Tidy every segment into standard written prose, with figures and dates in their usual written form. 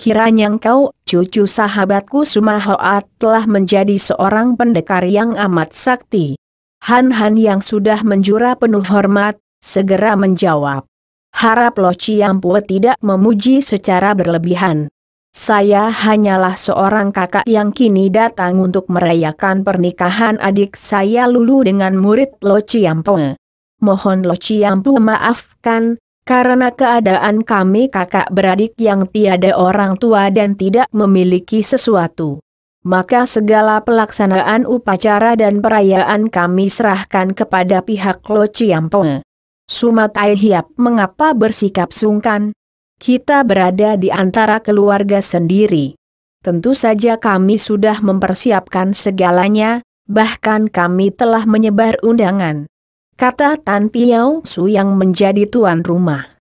Kiranya engkau, cucu sahabatku Sumahoat, telah menjadi seorang pendekar yang amat sakti. Han yang sudah menjura penuh hormat, segera menjawab. Harap Lo Ciampu tidak memuji secara berlebihan. Saya hanyalah seorang kakak yang kini datang untuk merayakan pernikahan adik saya Lulu dengan murid Lo Ciampu. Mohon Lo Ciampu maafkan, karena keadaan kami kakak beradik yang tiada orang tua dan tidak memiliki sesuatu. Maka segala pelaksanaan upacara dan perayaan kami serahkan kepada pihak Lo Ciampu. Sumatai Hiap mengapa bersikap sungkan? Kita berada di antara keluarga sendiri. Tentu saja kami sudah mempersiapkan segalanya, bahkan kami telah menyebar undangan, kata Tan Piao Su yang menjadi tuan rumah.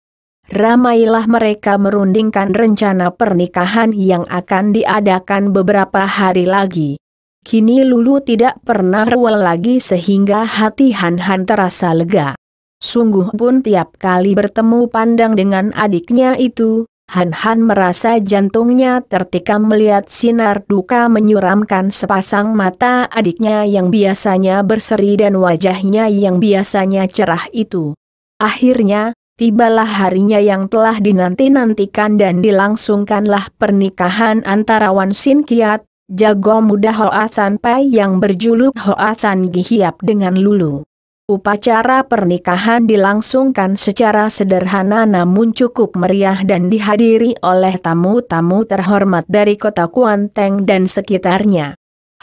Ramailah mereka merundingkan rencana pernikahan yang akan diadakan beberapa hari lagi. Kini Lulu tidak pernah rewel lagi sehingga hati Han terasa lega. Sungguh pun tiap kali bertemu pandang dengan adiknya itu, Han merasa jantungnya tertikam melihat sinar duka menyuramkan sepasang mata adiknya yang biasanya berseri dan wajahnya yang biasanya cerah itu. Akhirnya, tibalah harinya yang telah dinanti-nantikan dan dilangsungkanlah pernikahan antara Wan Sin Kiat, jago muda Hoa San Pai yang berjuluk Hoa San Gihiap dengan Lulu. Upacara pernikahan dilangsungkan secara sederhana namun cukup meriah dan dihadiri oleh tamu-tamu terhormat dari kota Kuanteng dan sekitarnya.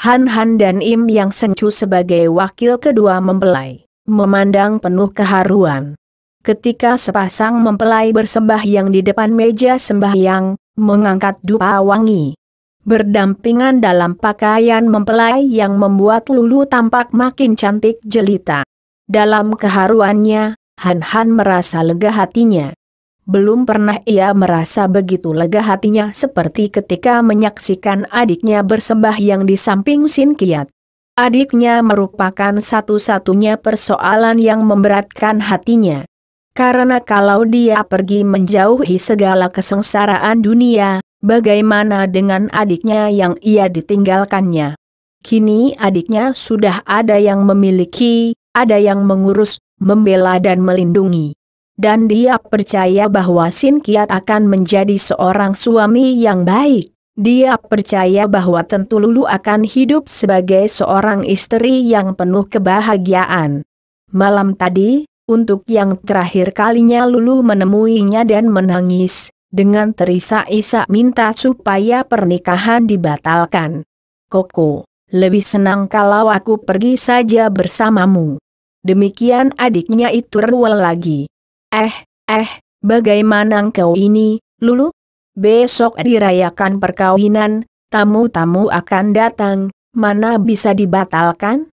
Han dan Im yang Sencu sebagai wakil kedua mempelai, memandang penuh keharuan. Ketika sepasang mempelai bersembahyang di depan meja sembahyang, mengangkat dupa wangi berdampingan dalam pakaian mempelai yang membuat Lulu tampak makin cantik jelita. Dalam keharuannya, Han merasa lega hatinya. Belum pernah ia merasa begitu lega hatinya seperti ketika menyaksikan adiknya bersembahyang di samping Sin Kiat. Adiknya merupakan satu-satunya persoalan yang memberatkan hatinya. Karena kalau dia pergi menjauhi segala kesengsaraan dunia, bagaimana dengan adiknya yang ia ditinggalkannya? Kini adiknya sudah ada yang memiliki, ada yang mengurus, membela dan melindungi. Dan dia percaya bahwa Sin Kiat akan menjadi seorang suami yang baik. Dia percaya bahwa tentu Lulu akan hidup sebagai seorang istri yang penuh kebahagiaan. Malam tadi, untuk yang terakhir kalinya Lulu menemuinya dan menangis, dengan terisak-isak minta supaya pernikahan dibatalkan. Koko, lebih senang kalau aku pergi saja bersamamu. Demikian adiknya itu rewel lagi. Bagaimana engkau ini, Lulu? Besok dirayakan perkawinan, tamu-tamu akan datang, mana bisa dibatalkan?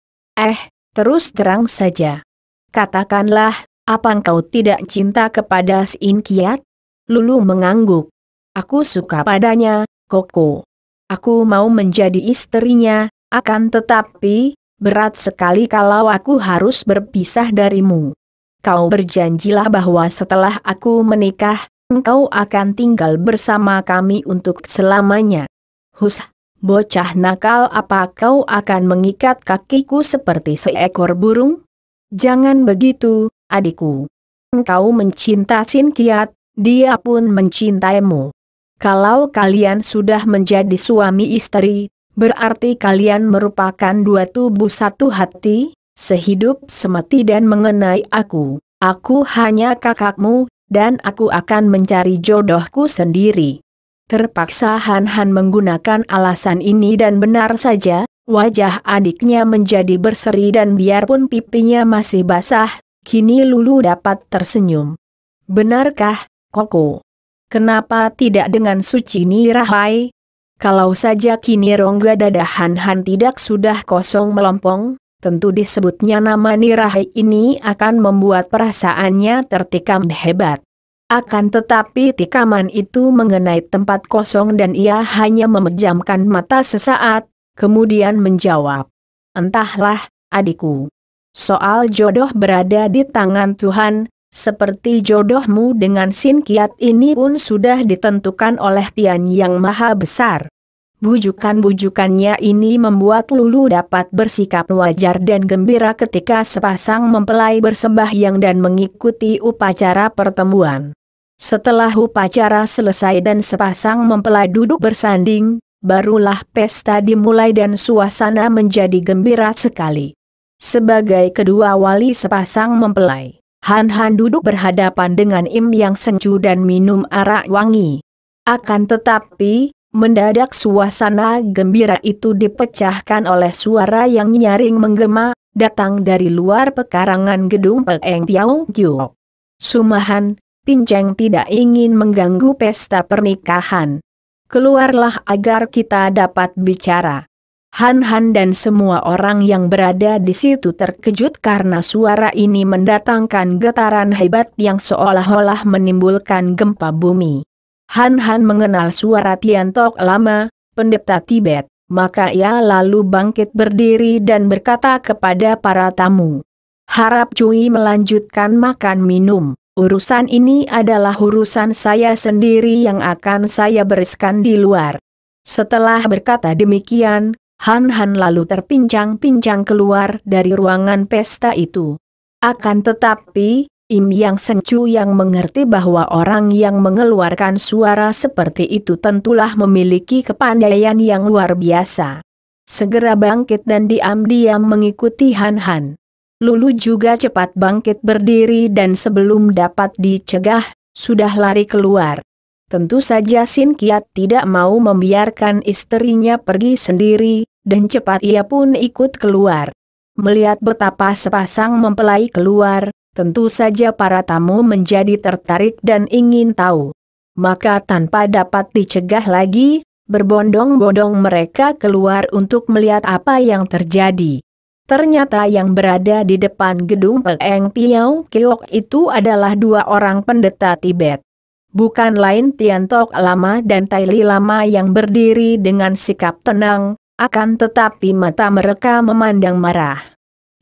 Terus terang saja. Katakanlah, apa engkau tidak cinta kepada Sin Kiat? Lulu mengangguk. Aku suka padanya, Koko. Aku mau menjadi istrinya, akan tetapi berat sekali kalau aku harus berpisah darimu. Kau berjanjilah bahwa setelah aku menikah, engkau akan tinggal bersama kami untuk selamanya. Bocah nakal, apa kau akan mengikat kakiku seperti seekor burung? Jangan begitu, adikku. Engkau mencinta Sin Kiat, dia pun mencintaimu. Kalau kalian sudah menjadi suami istri, berarti kalian merupakan dua tubuh satu hati, sehidup semati dan mengenai aku. Aku hanya kakakmu, dan aku akan mencari jodohku sendiri. Terpaksa Han menggunakan alasan ini dan benar saja, wajah adiknya menjadi berseri dan biarpun pipinya masih basah, kini Lulu dapat tersenyum. Benarkah, Koko? Kenapa tidak dengan Suci Nirahai? Kalau saja kini rongga dada Han tidak sudah kosong melompong, tentu disebutnya nama Nirahai ini akan membuat perasaannya tertikam hebat. Akan tetapi tikaman itu mengenai tempat kosong dan ia hanya memejamkan mata sesaat, kemudian menjawab. Entahlah, adikku. Soal jodoh berada di tangan Tuhan, Seperti jodohmu dengan Sin Kiat ini pun sudah ditentukan oleh Tian Yang Maha Besar. Bujukan-bujukannya ini membuat Lulu dapat bersikap wajar dan gembira ketika sepasang mempelai bersembahyang dan mengikuti upacara pertemuan. Setelah upacara selesai dan sepasang mempelai duduk bersanding, barulah pesta dimulai dan suasana menjadi gembira sekali. Sebagai kedua wali sepasang mempelai, Han Han duduk berhadapan dengan Im Yang Senju dan minum arak wangi. Akan tetapi, mendadak suasana gembira itu dipecahkan oleh suara yang nyaring menggema, datang dari luar pekarangan gedung Peng Piao Giok. Sumahan, Pinceng tidak ingin mengganggu pesta pernikahan. Keluarlah agar kita dapat bicara. Han Han dan semua orang yang berada di situ terkejut karena suara ini mendatangkan getaran hebat yang seolah-olah menimbulkan gempa bumi. Han Han mengenal suara Tian Tok Lama, pendeta Tibet, maka ia lalu bangkit berdiri dan berkata kepada para tamu. Harap Cui melanjutkan makan minum, urusan ini adalah urusan saya sendiri yang akan saya bereskan di luar. Setelah berkata demikian, Han Han lalu terpincang-pincang keluar dari ruangan pesta itu. Akan tetapi, Im Yang Senju yang mengerti bahwa orang yang mengeluarkan suara seperti itu tentulah memiliki kepandaian yang luar biasa. Segera bangkit dan diam-diam mengikuti Han Han. Lulu juga cepat bangkit berdiri dan sebelum dapat dicegah, sudah lari keluar. Tentu saja Sin Kiat tidak mau membiarkan istrinya pergi sendiri, dan cepat ia pun ikut keluar. Melihat betapa sepasang mempelai keluar, tentu saja para tamu menjadi tertarik dan ingin tahu. Maka tanpa dapat dicegah lagi, berbondong-bondong mereka keluar untuk melihat apa yang terjadi. Ternyata yang berada di depan gedung Peng Piao Giok itu adalah dua orang pendeta Tibet. Bukan lain Tian Tok Lama dan Tai Li Lama yang berdiri dengan sikap tenang, akan tetapi mata mereka memandang marah.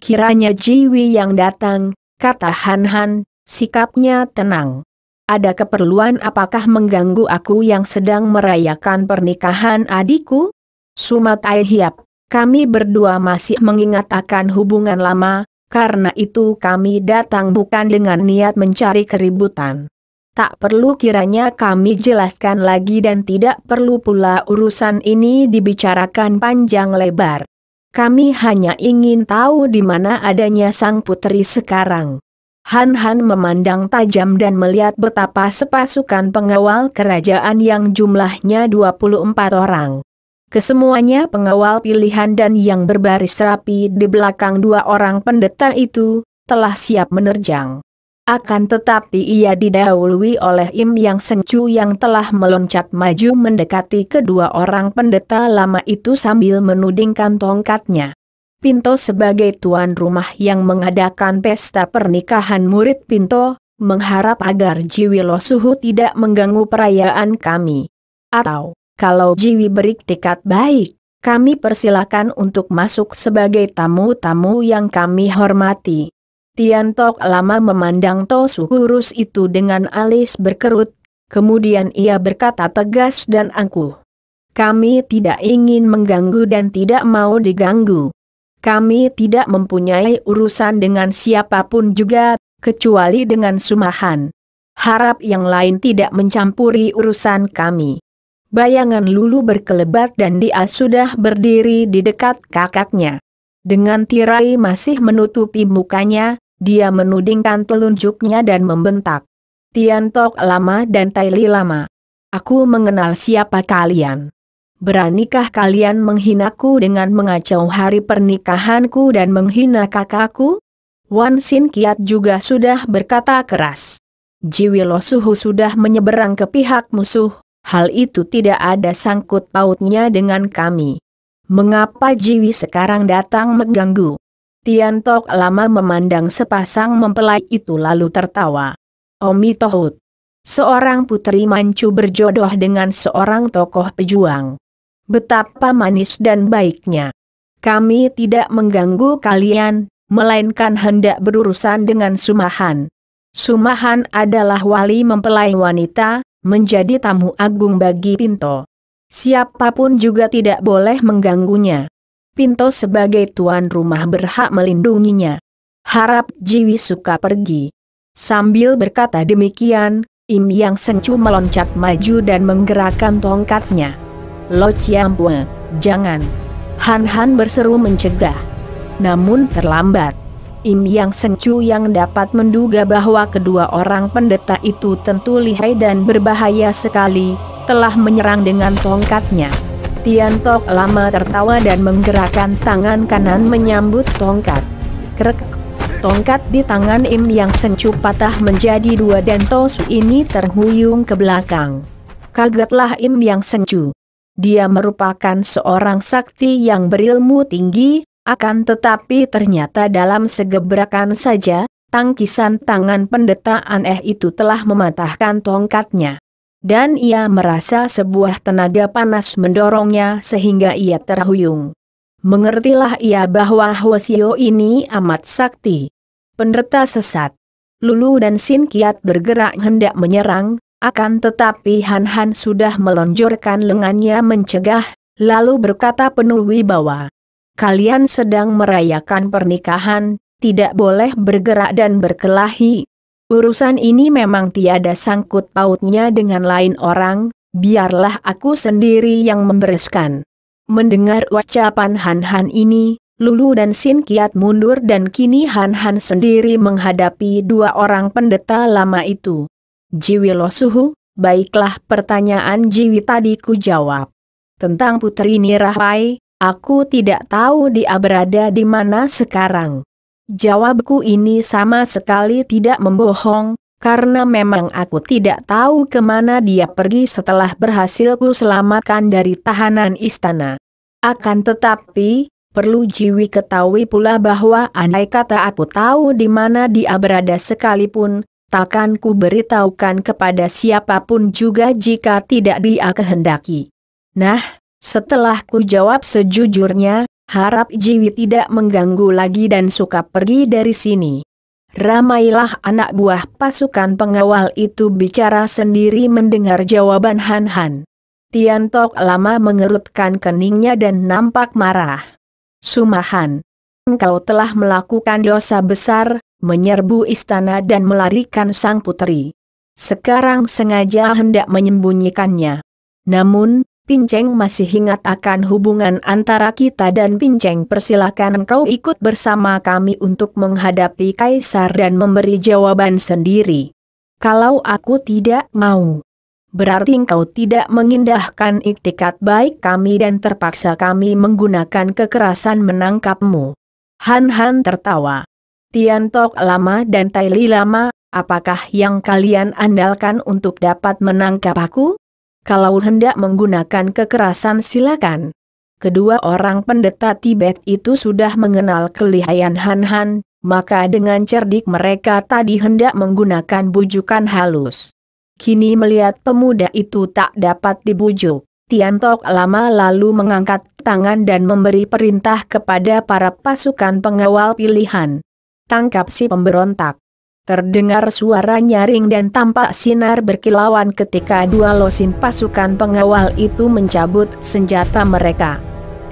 Kiranya Jiwi yang datang, kata Han Han, sikapnya tenang. Ada keperluan apakah mengganggu aku yang sedang merayakan pernikahan adikku? Sumat Ai Hiap, kami berdua masih mengingat akan hubungan lama, karena itu kami datang bukan dengan niat mencari keributan. Tak perlu kiranya kami jelaskan lagi dan tidak perlu pula urusan ini dibicarakan panjang lebar. Kami hanya ingin tahu di mana adanya sang putri sekarang. Han Han memandang tajam dan melihat betapa sepasukan pengawal kerajaan yang jumlahnya 24 orang. Kesemuanya pengawal pilihan dan yang berbaris rapi di belakang dua orang pendeta itu, telah siap menerjang. Akan tetapi ia didahului oleh Im Yang Senju yang telah meloncat maju mendekati kedua orang pendeta lama itu sambil menudingkan tongkatnya. Pinto sebagai tuan rumah yang mengadakan pesta pernikahan murid Pinto, mengharap agar Jiwi Losuhu tidak mengganggu perayaan kami. Atau, kalau Jiwi beriktikat baik, kami persilakan untuk masuk sebagai tamu-tamu yang kami hormati. Tian Tok Lama memandang Tosu kurus itu dengan alis berkerut, kemudian ia berkata tegas dan angkuh. Kami tidak ingin mengganggu dan tidak mau diganggu. Kami tidak mempunyai urusan dengan siapapun juga, kecuali dengan Sumahan. Harap yang lain tidak mencampuri urusan kami. Bayangan Lulu berkelebat dan dia sudah berdiri di dekat kakaknya. Dengan tirai masih menutupi mukanya, dia menudingkan telunjuknya dan membentak. Tian Tok Lama dan Tai Li Lama. Aku mengenal siapa kalian. Beranikah kalian menghinaku dengan mengacau hari pernikahanku dan menghina kakakku? Wan Sin Kiat juga sudah berkata keras. Jiwi Losuhu sudah menyeberang ke pihak musuh, hal itu tidak ada sangkut pautnya dengan kami. Mengapa Jiwi sekarang datang mengganggu? Tian Tok Lama memandang sepasang mempelai itu lalu tertawa. Omi Tohut. Seorang putri Manchu berjodoh dengan seorang tokoh pejuang. Betapa manis dan baiknya. Kami tidak mengganggu kalian, melainkan hendak berurusan dengan Sumahan. Sumahan adalah wali mempelai wanita, menjadi tamu agung bagi Pinto. Siapapun juga tidak boleh mengganggunya. Pinto sebagai tuan rumah berhak melindunginya. Harap Jiwi suka pergi. Sambil berkata demikian, Im Yang Sengcu meloncat maju dan menggerakkan tongkatnya. Lo Ciampue, jangan. Han Han berseru mencegah. Namun terlambat. Im Yang Sengcu yang dapat menduga bahwa kedua orang pendeta itu tentu lihai dan berbahaya sekali, telah menyerang dengan tongkatnya. Tian Tok Lama tertawa dan menggerakkan tangan kanan menyambut tongkat. Krek. Tongkat di tangan Im Yang Sengcu patah menjadi dua dan Tosu ini terhuyung ke belakang. Kagetlah Im Yang Sengcu. Dia merupakan seorang sakti yang berilmu tinggi, akan tetapi ternyata dalam segebrakan saja, tangkisan tangan pendeta aneh itu telah mematahkan tongkatnya. Dan ia merasa sebuah tenaga panas mendorongnya sehingga ia terhuyung. Mengertilah ia bahwa Hwasyo ini amat sakti. Pendeta sesat. Lulu dan Sin Kiat bergerak hendak menyerang, akan tetapi Han Han sudah melonjorkan lengannya mencegah, lalu berkata penuh wibawa. Kalian sedang merayakan pernikahan, tidak boleh bergerak dan berkelahi. Urusan ini memang tiada sangkut pautnya dengan lain orang, biarlah aku sendiri yang membereskan. Mendengar ucapan Han Han ini, Lulu dan Sin Kiat mundur dan kini Han Han sendiri menghadapi dua orang pendeta lama itu. Jiwi Lo Suhu, baiklah pertanyaan Jiwi tadi ku jawab. Tentang Putri Nirahai, aku tidak tahu dia berada di mana sekarang. Jawabku ini sama sekali tidak membohong, karena memang aku tidak tahu kemana dia pergi setelah berhasil ku selamatkan dari tahanan istana. Akan tetapi, perlu Jiwi ketahui pula bahwa andai kata aku tahu di mana dia berada sekalipun, takkan ku beritahukan kepada siapapun juga jika tidak dia kehendaki. Nah, setelah ku jawab sejujurnya, harap Jiwi tidak mengganggu lagi dan suka pergi dari sini. Ramailah anak buah pasukan pengawal itu bicara sendiri mendengar jawaban Han Han. Tian Tok Lama mengerutkan keningnya dan nampak marah. Sumahan, engkau telah melakukan dosa besar, menyerbu istana dan melarikan sang putri. Sekarang sengaja hendak menyembunyikannya. Namun, Pinceng masih ingat akan hubungan antara kita dan Pinceng. Persilakan engkau ikut bersama kami untuk menghadapi Kaisar dan memberi jawaban sendiri. Kalau aku tidak mau, berarti engkau tidak mengindahkan iktikat baik kami dan terpaksa kami menggunakan kekerasan menangkapmu. Han Han tertawa. Tian Tok Lama dan Tai Li Lama, apakah yang kalian andalkan untuk dapat menangkap aku? Kalau hendak menggunakan kekerasan silakan. Kedua orang pendeta Tibet itu sudah mengenal kelihayan Han Han, maka dengan cerdik mereka tadi hendak menggunakan bujukan halus. Kini melihat pemuda itu tak dapat dibujuk, Tian Tok Lama lalu mengangkat tangan dan memberi perintah kepada para pasukan pengawal pilihan. Tangkap si pemberontak. Terdengar suara nyaring dan tampak sinar berkilauan ketika dua losin pasukan pengawal itu mencabut senjata mereka.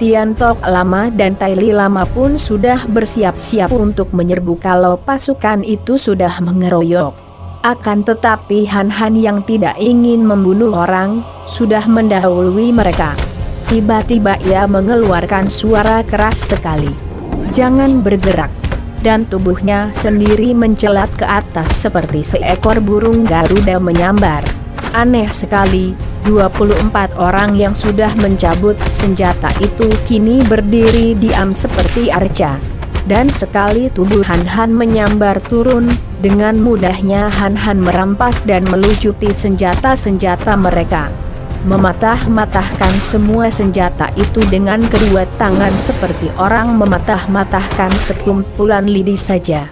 Tian Tok Lama dan Tai Li Lama pun sudah bersiap-siap untuk menyerbu kalau pasukan itu sudah mengeroyok. Akan tetapi Han Han yang tidak ingin membunuh orang, sudah mendahului mereka. Tiba-tiba ia mengeluarkan suara keras sekali. Jangan bergerak. Dan tubuhnya sendiri mencelat ke atas seperti seekor burung Garuda menyambar. Aneh sekali, 24 orang yang sudah mencabut senjata itu kini berdiri diam seperti arca. Dan sekali tubuh Han Han menyambar turun, dengan mudahnya Han Han merampas dan melucuti senjata-senjata mereka. Mematah-matahkan semua senjata itu dengan kedua tangan seperti orang mematah-matahkan sekumpulan lidi saja.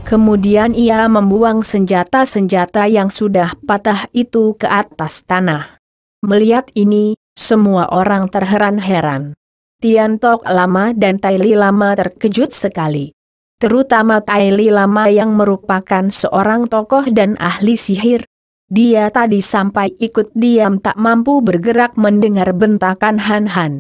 Kemudian ia membuang senjata-senjata yang sudah patah itu ke atas tanah. Melihat ini, semua orang terheran-heran. Tian Tok Lama dan Tai Li Lama terkejut sekali. terutama Taili Lama yang merupakan seorang tokoh dan ahli sihir. Dia tadi sampai ikut diam tak mampu bergerak mendengar bentakan Han Han.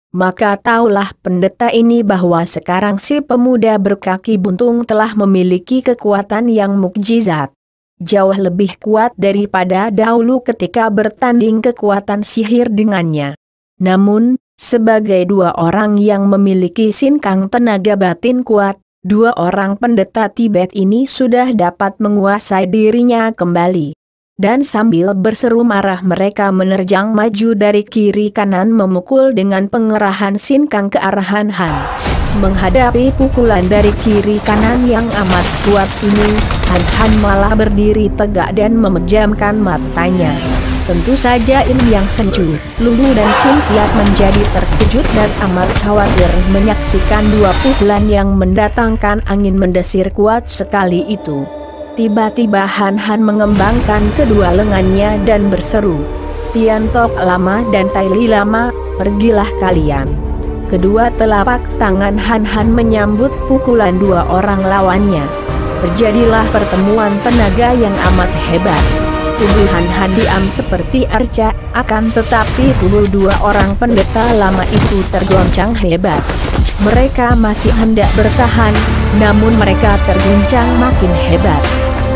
Maka taulah pendeta ini bahwa sekarang si pemuda berkaki buntung telah memiliki kekuatan yang mukjizat. Jauh lebih kuat daripada dahulu ketika bertanding kekuatan sihir dengannya. Namun, sebagai dua orang yang memiliki sinkang tenaga batin kuat, dua orang pendeta Tibet ini sudah dapat menguasai dirinya kembali. Dan sambil berseru marah mereka menerjang maju dari kiri kanan memukul dengan pengerahan sinkang ke arah Han Han. Menghadapi pukulan dari kiri kanan yang amat kuat ini, Han Han malah berdiri tegak dan memejamkan matanya. Tentu saja Yang Senju, Lulu dan Sim Kiat menjadi terkejut dan amat khawatir menyaksikan dua pukulan yang mendatangkan angin mendesir kuat sekali itu. Tiba-tiba Han Han mengembangkan kedua lengannya dan berseru, "Tian Tok Lama dan Taili Lama, pergilah kalian." Kedua telapak tangan Han Han menyambut pukulan dua orang lawannya. Terjadilah pertemuan tenaga yang amat hebat. Tubuh Han Han diam seperti arca, akan tetapi tubuh dua orang pendeta lama itu tergoncang hebat. Mereka masih hendak bertahan, namun mereka terguncang makin hebat.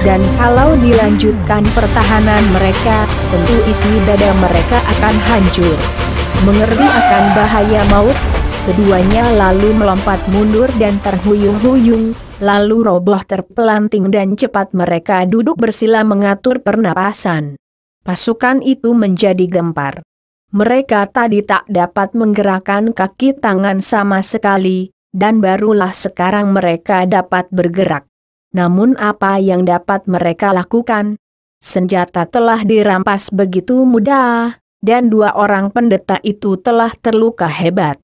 Dan kalau dilanjutkan pertahanan mereka, tentu isi dada mereka akan hancur. Mengerti akan bahaya maut, keduanya lalu melompat mundur dan terhuyung-huyung, lalu roboh terpelanting dan cepat mereka duduk bersila mengatur pernapasan. Pasukan itu menjadi gempar. Mereka tadi tak dapat menggerakkan kaki tangan sama sekali, dan barulah sekarang mereka dapat bergerak. Namun apa yang dapat mereka lakukan? Senjata telah dirampas begitu mudah, dan dua orang pendeta itu telah terluka hebat.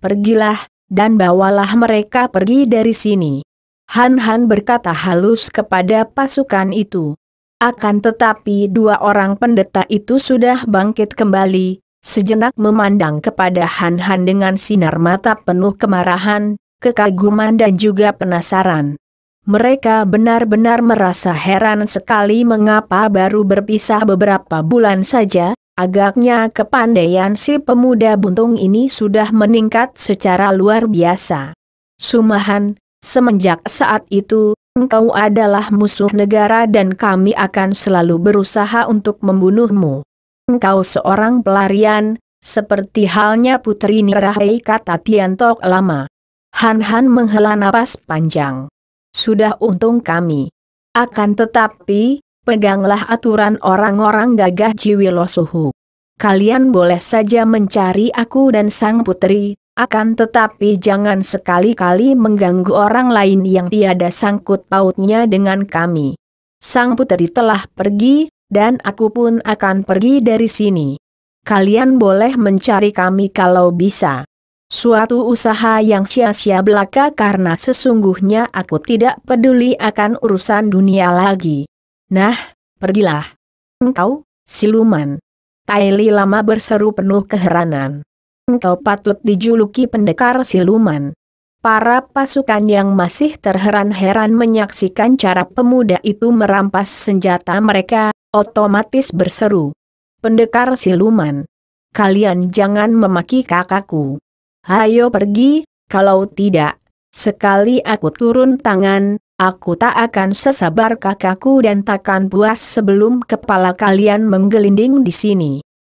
Pergilah, dan bawalah mereka pergi dari sini. Han Han berkata halus kepada pasukan itu. Akan tetapi dua orang pendeta itu sudah bangkit kembali, sejenak memandang kepada Han Han dengan sinar mata penuh kemarahan, kekaguman dan juga penasaran. Mereka benar-benar merasa heran sekali mengapa baru berpisah beberapa bulan saja, agaknya kepandaian si pemuda buntung ini sudah meningkat secara luar biasa. Sumahan, semenjak saat itu, engkau adalah musuh negara dan kami akan selalu berusaha untuk membunuhmu. Engkau seorang pelarian, seperti halnya putri Nirahai, kata Tian Tok Lama. Han Han menghela napas panjang. Sudah untung kami. Akan tetapi, peganglah aturan orang-orang gagah Jiwilo Suhu. Kalian boleh saja mencari aku dan sang putri, akan tetapi jangan sekali-kali mengganggu orang lain yang tiada sangkut pautnya dengan kami. Sang putri telah pergi, dan aku pun akan pergi dari sini. Kalian boleh mencari kami kalau bisa. Suatu usaha yang sia-sia belaka karena sesungguhnya aku tidak peduli akan urusan dunia lagi. Nah, pergilah. Engkau, siluman. Taili Lama berseru penuh keheranan. Engkau patut dijuluki pendekar siluman. Para pasukan yang masih terheran-heran menyaksikan cara pemuda itu merampas senjata mereka, otomatis berseru. Pendekar siluman. Kalian jangan memaki kakakku. Hayo pergi, kalau tidak, sekali aku turun tangan, aku tak akan sesabar kakakku dan takkan puas sebelum kepala kalian menggelinding di sini.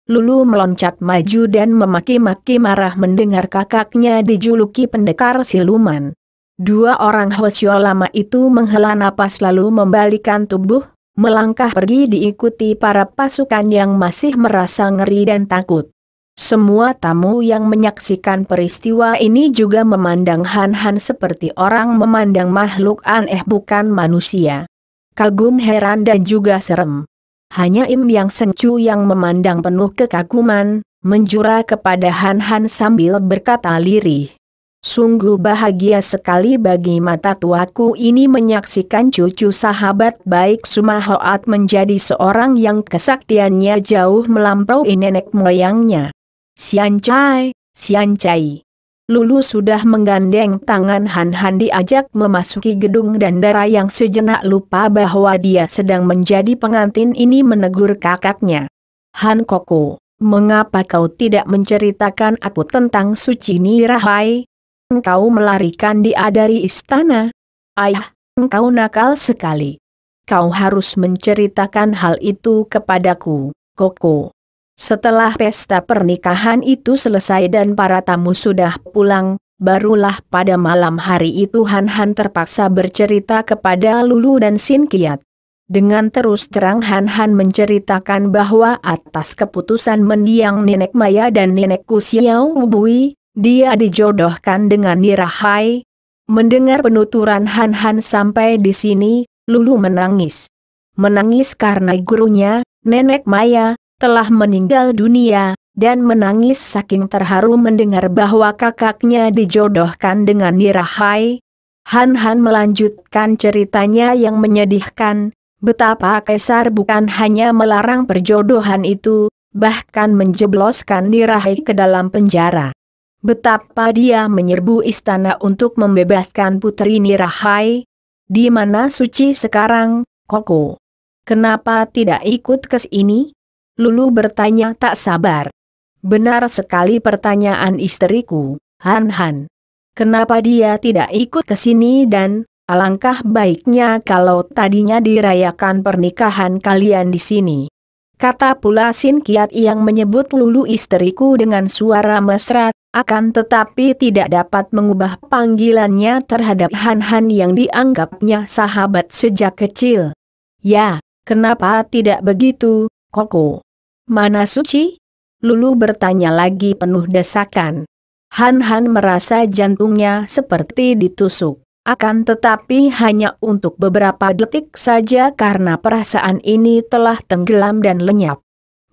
Lulu meloncat maju dan memaki-maki marah mendengar kakaknya dijuluki pendekar siluman. Dua orang Hosyo lama itu menghela napas lalu membalikan tubuh, melangkah pergi diikuti para pasukan yang masih merasa ngeri dan takut. Semua tamu yang menyaksikan peristiwa ini juga memandang Han Han seperti orang memandang makhluk aneh bukan manusia. Kagum, heran dan juga serem. Hanya Yang Senju yang memandang penuh kekaguman, menjura kepada Han Han sambil berkata lirih. Sungguh bahagia sekali bagi mata tuaku ini menyaksikan cucu sahabat baik Sumahoat menjadi seorang yang kesaktiannya jauh melampaui nenek moyangnya. Sian Cai, Sian Cai. Lulu sudah menggandeng tangan Han Han diajak memasuki gedung dan Dara yang sejenak lupa bahwa dia sedang menjadi pengantin ini menegur kakaknya. Han Koko, mengapa kau tidak menceritakan aku tentang Suci Nirahai? Engkau melarikan dia dari istana. Ayah, engkau nakal sekali. Kau harus menceritakan hal itu kepadaku, Koko. Setelah pesta pernikahan itu selesai dan para tamu sudah pulang, barulah pada malam hari itu Han Han terpaksa bercerita kepada Lulu dan Sin Kiat. Dengan terus terang Han Han menceritakan bahwa atas keputusan mendiang Nenek Maya dan Nenekku Xiao Bui, dia dijodohkan dengan Nirahai. Mendengar penuturan Han Han sampai di sini, Lulu menangis. Menangis karena gurunya, Nenek Maya, telah meninggal dunia, dan menangis saking terharu mendengar bahwa kakaknya dijodohkan dengan Nirahai. Han Han melanjutkan ceritanya yang menyedihkan, betapa Kaisar bukan hanya melarang perjodohan itu, bahkan menjebloskan Nirahai ke dalam penjara. Betapa dia menyerbu istana untuk membebaskan putri Nirahai. Di mana Suci sekarang, Koko? Kenapa tidak ikut ke sini? Lulu bertanya tak sabar. Benar sekali pertanyaan istriku, Han Han. Kenapa dia tidak ikut ke sini dan, alangkah baiknya kalau tadinya dirayakan pernikahan kalian di sini. Kata pula Sin Kiat yang menyebut Lulu istriku dengan suara mesra, akan tetapi tidak dapat mengubah panggilannya terhadap Han Han yang dianggapnya sahabat sejak kecil. Ya, kenapa tidak begitu, Koko? Mana Suci? Lulu bertanya lagi penuh desakan. Han Han merasa jantungnya seperti ditusuk. Akan tetapi hanya untuk beberapa detik saja karena perasaan ini telah tenggelam dan lenyap.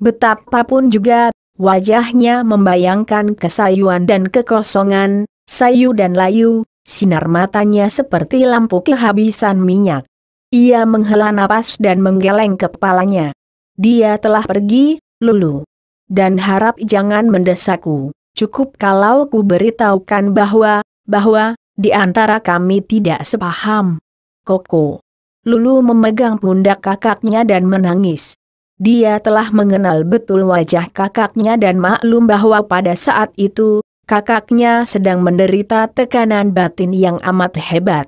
Betapapun juga, wajahnya membayangkan kesayuan dan kekosongan, sayu dan layu, sinar matanya seperti lampu kehabisan minyak. Ia menghela napas dan menggeleng kepalanya. Dia telah pergi, Lulu. Dan harap jangan mendesakku, cukup kalau ku beritahukan bahwa di antara kami tidak sepaham. Koko. Lulu memegang pundak kakaknya dan menangis. Dia telah mengenal betul wajah kakaknya dan maklum bahwa pada saat itu, kakaknya sedang menderita tekanan batin yang amat hebat.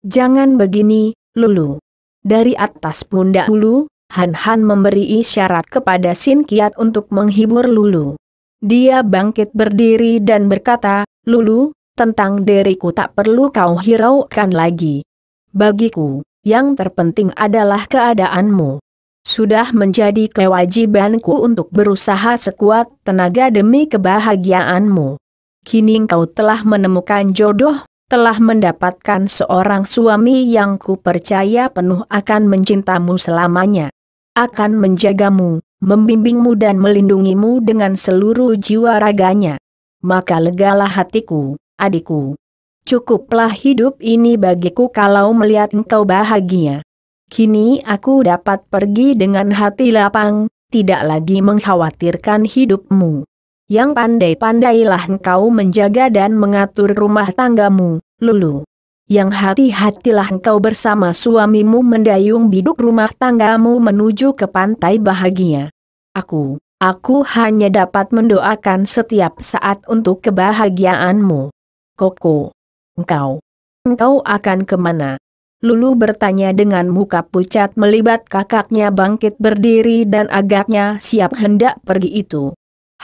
Jangan begini, Lulu. Dari atas pundak Lulu, Han Han memberi isyarat kepada Sin Kiat untuk menghibur Lulu. Dia bangkit berdiri dan berkata, Lulu, tentang diriku tak perlu kau hiraukan lagi. Bagiku, yang terpenting adalah keadaanmu. Sudah menjadi kewajibanku untuk berusaha sekuat tenaga demi kebahagiaanmu. Kini kau telah menemukan jodoh, telah mendapatkan seorang suami yang ku percaya penuh akan mencintamu selamanya. Akan menjagamu, membimbingmu dan melindungimu dengan seluruh jiwa raganya. Maka legalah hatiku, adikku. Cukuplah hidup ini bagiku kalau melihat engkau bahagia. Kini aku dapat pergi dengan hati lapang, tidak lagi mengkhawatirkan hidupmu. Yang pandai-pandailah engkau menjaga dan mengatur rumah tanggamu, Lulu. Yang hati-hatilah engkau bersama suamimu mendayung biduk rumah tanggamu menuju ke pantai bahagia. Aku hanya dapat mendoakan setiap saat untuk kebahagiaanmu. Koko. Engkau akan kemana? Lulu bertanya dengan muka pucat melibat kakaknya bangkit berdiri dan agaknya siap hendak pergi itu.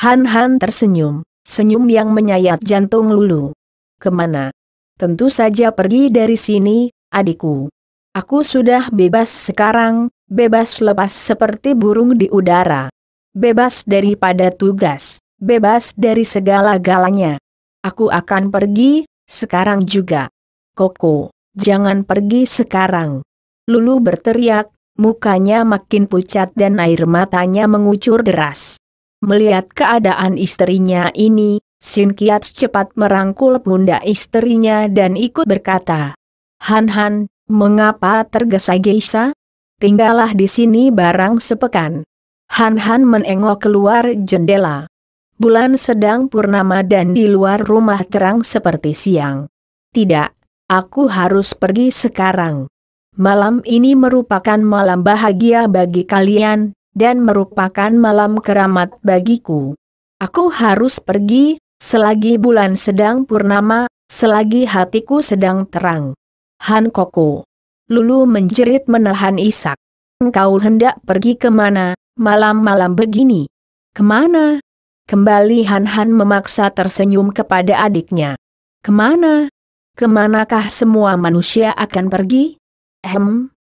Han Han tersenyum, senyum yang menyayat jantung Lulu. Kemana? Tentu saja pergi dari sini, adikku. Aku sudah bebas sekarang, bebas lepas seperti burung di udara. Bebas daripada tugas, bebas dari segala-galanya. Aku akan pergi, sekarang juga. Koko, jangan pergi sekarang. Lulu berteriak, mukanya makin pucat dan air matanya mengucur deras. Melihat keadaan istrinya ini, Sin Kiat cepat merangkul pundak istrinya dan ikut berkata, Han Han, mengapa tergesa-gesa? Tinggallah di sini barang sepekan. Han Han menengok keluar jendela. Bulan sedang purnama dan di luar rumah terang seperti siang. Tidak, aku harus pergi sekarang. Malam ini merupakan malam bahagia bagi kalian, dan merupakan malam keramat bagiku. Aku harus pergi, selagi bulan sedang purnama, selagi hatiku sedang terang. Han Koko. Lulu menjerit menahan isak. Engkau hendak pergi kemana, malam-malam begini? Kemana? Kembali Han Han memaksa tersenyum kepada adiknya. Kemana? Kemanakah semua manusia akan pergi?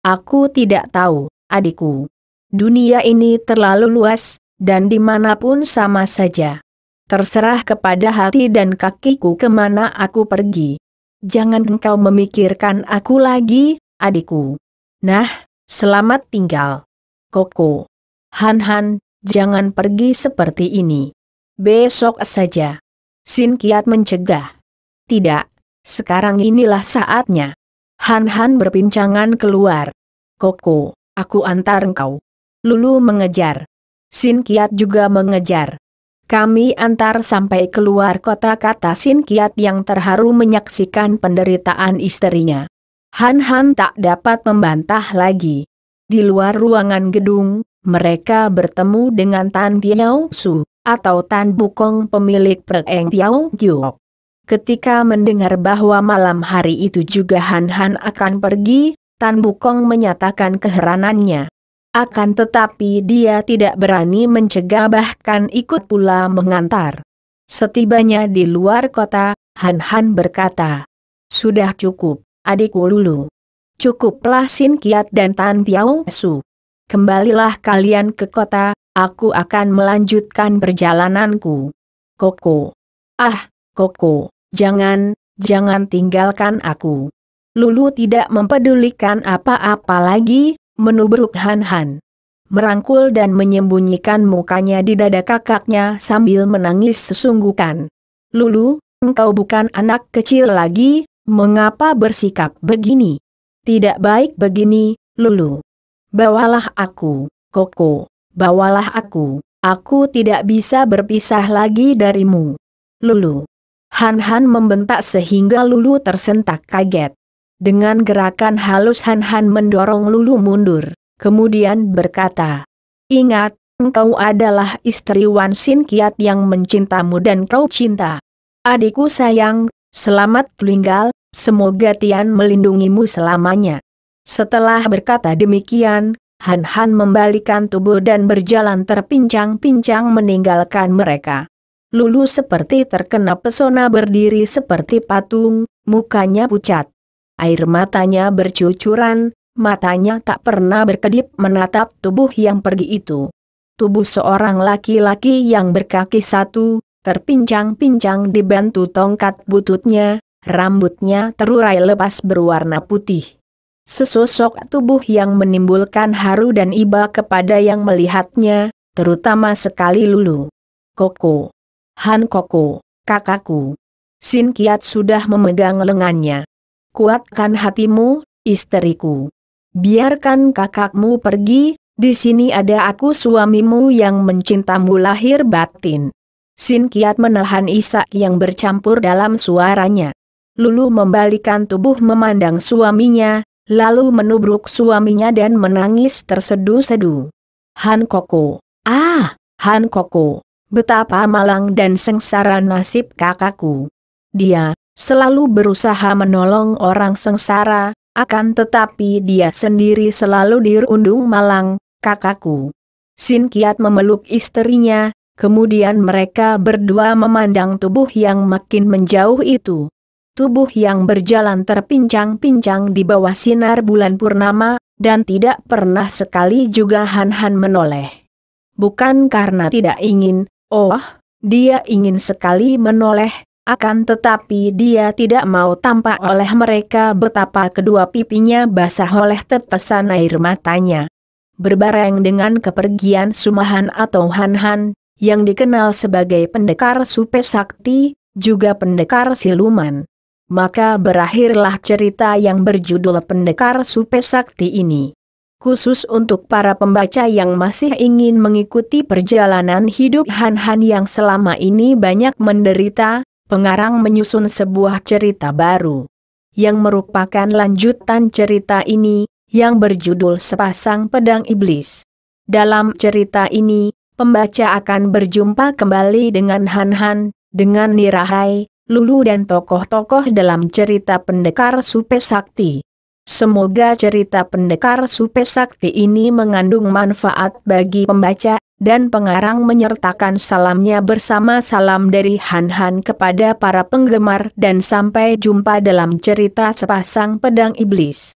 Aku tidak tahu, adikku. Dunia ini terlalu luas, dan dimanapun sama saja. Terserah kepada hati dan kakiku kemana aku pergi. Jangan engkau memikirkan aku lagi, adikku. Nah, selamat tinggal. Koko. Han Han, jangan pergi seperti ini. Besok saja. Sin Kiat mencegah. Tidak, sekarang inilah saatnya. Han Han berpincangan keluar. Koko, aku antar engkau. Lulu mengejar. Sin Kiat juga mengejar. Kami antar sampai keluar kota, kata Sin Kiat yang terharu menyaksikan penderitaan istrinya. Han Han tak dapat membantah lagi. Di luar ruangan gedung, mereka bertemu dengan Tan Piao Su, atau Tan Bukong pemilik Preeng Piao Giok. Ketika mendengar bahwa malam hari itu juga Han Han akan pergi, Tan Bukong menyatakan keheranannya. Akan tetapi dia tidak berani mencegah, bahkan ikut pula mengantar. Setibanya di luar kota, Han Han berkata, "Sudah cukup, adikku Lulu. Cukuplah Sin Kiat dan Tan Piao Su. Kembalilah kalian ke kota, aku akan melanjutkan perjalananku." Koko. Koko, jangan tinggalkan aku. Lulu tidak mempedulikan apa-apa lagi, menubruk Han Han. Merangkul dan menyembunyikan mukanya di dada kakaknya sambil menangis sesungguhkan. Lulu, engkau bukan anak kecil lagi, mengapa bersikap begini? Tidak baik begini, Lulu. Bawalah aku, Koko, bawalah aku tidak bisa berpisah lagi darimu. Lulu. Han Han membentak sehingga Lulu tersentak kaget. Dengan gerakan halus Han Han mendorong Lulu mundur, kemudian berkata, "Ingat, engkau adalah istri Wan Sin Kiat yang mencintamu dan kau cinta. Adikku sayang, selamat tinggal, semoga Tian melindungimu selamanya." Setelah berkata demikian, Han Han membalikan tubuh dan berjalan terpincang-pincang meninggalkan mereka. Lulu seperti terkena pesona berdiri seperti patung, mukanya pucat. Air matanya bercucuran, matanya tak pernah berkedip menatap tubuh yang pergi itu. Tubuh seorang laki-laki yang berkaki satu, terpincang-pincang dibantu tongkat bututnya, rambutnya terurai lepas berwarna putih. Sesosok tubuh yang menimbulkan haru dan iba kepada yang melihatnya, terutama sekali Lulu. Koko. Han Koko, kakakku. Sin Kiat sudah memegang lengannya. Kuatkan hatimu, istriku. Biarkan kakakmu pergi, di sini ada aku suamimu yang mencintamu lahir batin. Sin Kiat menahan isak yang bercampur dalam suaranya. Lulu membalikan tubuh memandang suaminya, lalu menubruk suaminya dan menangis tersedu-sedu. Han Koko. Han Koko. Betapa malang dan sengsara nasib kakakku. Dia selalu berusaha menolong orang sengsara, akan tetapi dia sendiri selalu dirundung malang, kakakku. Sin Kiat memeluk istrinya, kemudian mereka berdua memandang tubuh yang makin menjauh itu. Tubuh yang berjalan terpincang-pincang di bawah sinar bulan purnama, dan tidak pernah sekali juga Han Han menoleh. Bukan karena tidak ingin, dia ingin sekali menoleh, akan tetapi dia tidak mau tampak oleh mereka betapa kedua pipinya basah oleh tetesan air matanya. Berbareng dengan kepergian Sumahan atau Han Han, yang dikenal sebagai pendekar Supe Sakti, juga pendekar siluman. Maka berakhirlah cerita yang berjudul Pendekar Supe Sakti ini. khusus untuk para pembaca yang masih ingin mengikuti perjalanan hidup Han Han yang selama ini banyak menderita, pengarang menyusun sebuah cerita baru, yang merupakan lanjutan cerita ini, yang berjudul Sepasang Pedang Iblis. Dalam cerita ini, pembaca akan berjumpa kembali dengan Han Han, dengan Nirahai, Lulu dan tokoh-tokoh dalam cerita Pendekar Supe Sakti. Semoga cerita Pendekar Supe Sakti ini mengandung manfaat bagi pembaca, dan pengarang menyertakan salamnya bersama salam dari Han Han kepada para penggemar dan sampai jumpa dalam cerita Sepasang Pedang Iblis.